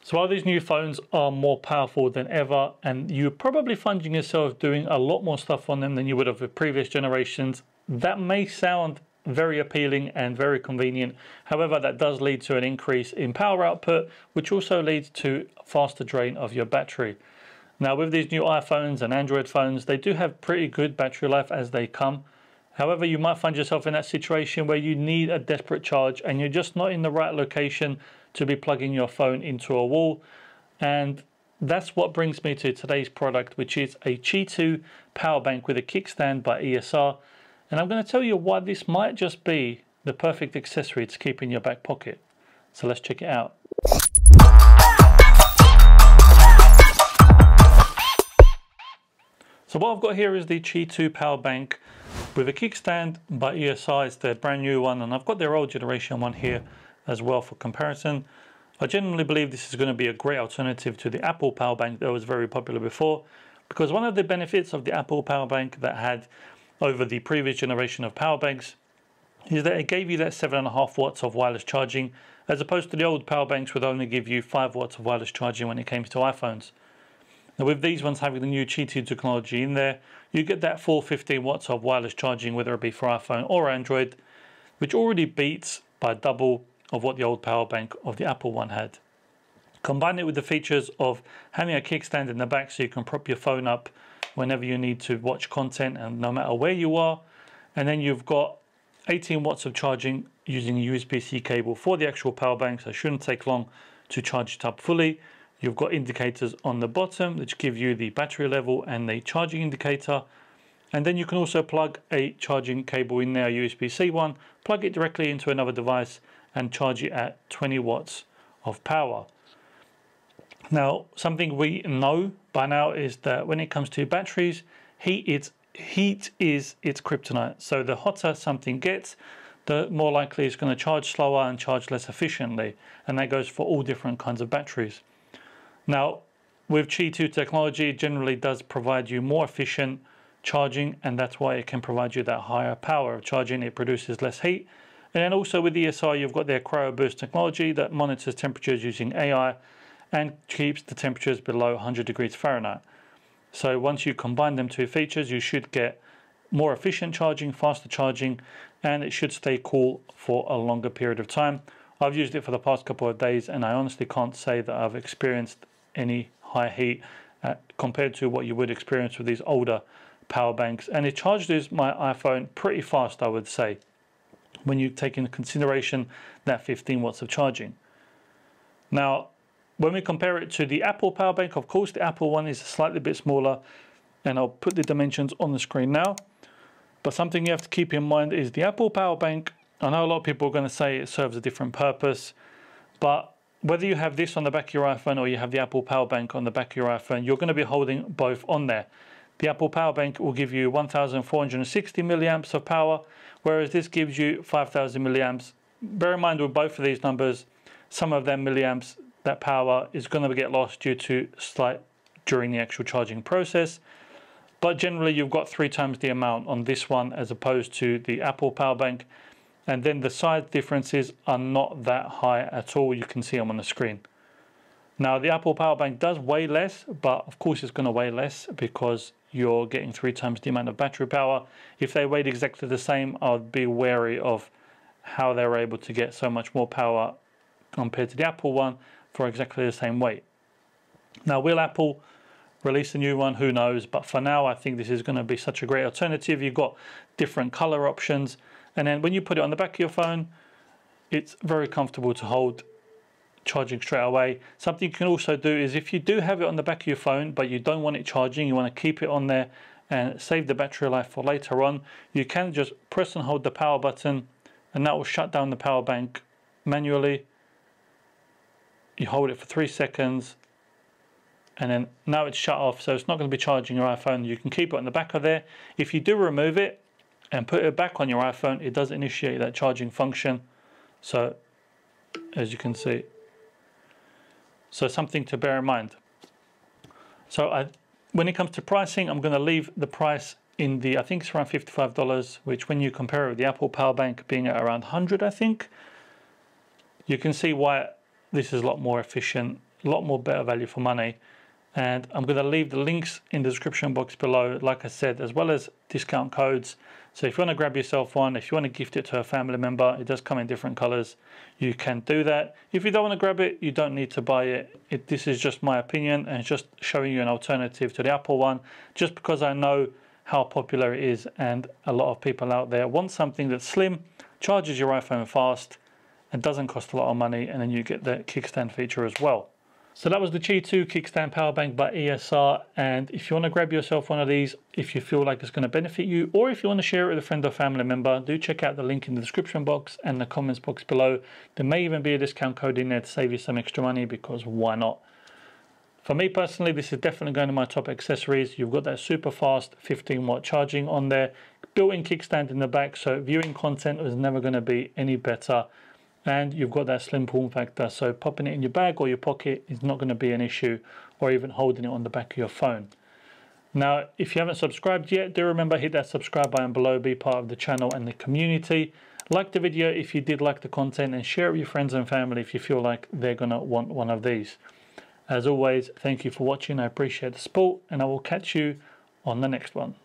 So while these new phones are more powerful than ever, and you're probably finding yourself doing a lot more stuff on them than you would have with previous generations, that may sound very appealing and very convenient. However, that does lead to an increase in power output, which also leads to faster drain of your battery. Now with these new iPhones and Android phones, they do have pretty good battery life as they come. However, you might find yourself in that situation where you need a desperate charge and you're just not in the right location to be plugging your phone into a wall. And that's what brings me to today's product, which is a Qi2 PowerBank with a kickstand by ESR. And I'm going to tell you why this might just be the perfect accessory to keep in your back pocket. So let's check it out. So what I've got here is the Qi2 PowerBank with a kickstand by ESR. It's their brand new one, and I've got their old generation one here as well for comparison. I genuinely believe this is going to be a great alternative to the Apple PowerBank that was very popular before, because one of the benefits of the Apple PowerBank that had over the previous generation of powerbanks is that it gave you that 7.5 watts of wireless charging, as opposed to the old powerbanks would only give you 5 watts of wireless charging when it came to iPhones. Now with these ones having the new Qi2 technology in there, you get that full 15 watts of wireless charging, whether it be for iPhone or Android, which already beats by double of what the old power bank of the Apple one had. Combine it with the features of having a kickstand in the back so you can prop your phone up whenever you need to watch content and no matter where you are. And then you've got 18 watts of charging using a USB-C cable for the actual power bank, so it shouldn't take long to charge it up fully. You've got indicators on the bottom which give you the battery level and the charging indicator. And then you can also plug a charging cable in there, a USB-C one, plug it directly into another device and charge it at 20 watts of power. Now, something we know by now is that when it comes to batteries, heat is its kryptonite. So the hotter something gets, the more likely it's going to charge slower and charge less efficiently. And that goes for all different kinds of batteries. Now, with Qi2 technology, it generally does provide you more efficient charging, and that's why it can provide you that higher power of charging. It produces less heat. And then also with ESR, you've got their cryo boost technology that monitors temperatures using AI and keeps the temperatures below 100 degrees Fahrenheit. So once you combine them two features, you should get more efficient charging, faster charging, and it should stay cool for a longer period of time. I've used it for the past couple of days, and I honestly can't say that I've experienced any high heat compared to what you would experience with these older power banks. And it charges my iPhone pretty fast, I would say, when you take into consideration that 15 watts of charging. Now, when we compare it to the Apple PowerBank, of course, the Apple one is a slightly bit smaller, and I'll put the dimensions on the screen now. But something you have to keep in mind is the Apple PowerBank, I know a lot of people are going to say it serves a different purpose, but whether you have this on the back of your iPhone or you have the Apple PowerBank on the back of your iPhone, you're going to be holding both on there. The Apple PowerBank will give you 1,460 milliamps of power, whereas this gives you 5,000 milliamps. Bear in mind with both of these numbers, some of them milliamps, that power is going to get lost due to slight during the actual charging process. But generally you've got 3 times the amount on this one as opposed to the Apple PowerBank. And then the size differences are not that high at all. You can see them on the screen. Now the Apple PowerBank does weigh less, but of course it's going to weigh less because you're getting 3 times the amount of battery power. If they weighed exactly the same, I'd be wary of how they were able to get so much more power compared to the Apple one for exactly the same weight. Now, will Apple release a new one? Who knows? But for now, I think this is going to be such a great alternative. You've got different color options. And then when you put it on the back of your phone, it's very comfortable to hold, charging straight away. Something you can also do is if you do have it on the back of your phone, but you don't want it charging, you want to keep it on there and save the battery life for later on, you can just press and hold the power button and that will shut down the power bank manually. You hold it for 3 seconds and then now it's shut off, so it's not going to be charging your iPhone. You can keep it on the back of there. If you do remove it and put it back on your iPhone, it does initiate that charging function. So as you can see, so something to bear in mind. So when it comes to pricing, I'm going to leave the price in the, I think it's around $55, which when you compare it with the Apple PowerBank being at around 100, I think, you can see why this is a lot more efficient a lot more better value for money. And I'm going to leave the links in the description box below, like I said, as well as discount codes. So if you want to grab yourself one, if you want to gift it to a family member, it does come in different colors, you can do that. If you don't want to grab it, you don't need to buy it. This is just my opinion, and it's just showing you an alternative to the Apple one, just because I know how popular it is, and a lot of people out there want something that's slim, charges your iPhone fast, and doesn't cost a lot of money, and then you get the kickstand feature as well. So that was the Qi2 Kickstand PowerBank by ESR, and if you want to grab yourself one of these, if you feel like it's going to benefit you, or if you want to share it with a friend or family member, do check out the link in the description box and the comments box below. There may even be a discount code in there to save you some extra money, because why not? For me personally, this is definitely going to my top accessories. You've got that super fast 15-watt charging on there, built-in kickstand in the back, so viewing content is never going to be any better. And you've got that slim form factor, so popping it in your bag or your pocket is not going to be an issue, or even holding it on the back of your phone. Now, if you haven't subscribed yet, do remember, hit that subscribe button below, be part of the channel and the community. Like the video if you did like the content, and share it with your friends and family if you feel like they're going to want one of these. As always, thank you for watching. I appreciate the support, and I will catch you on the next one.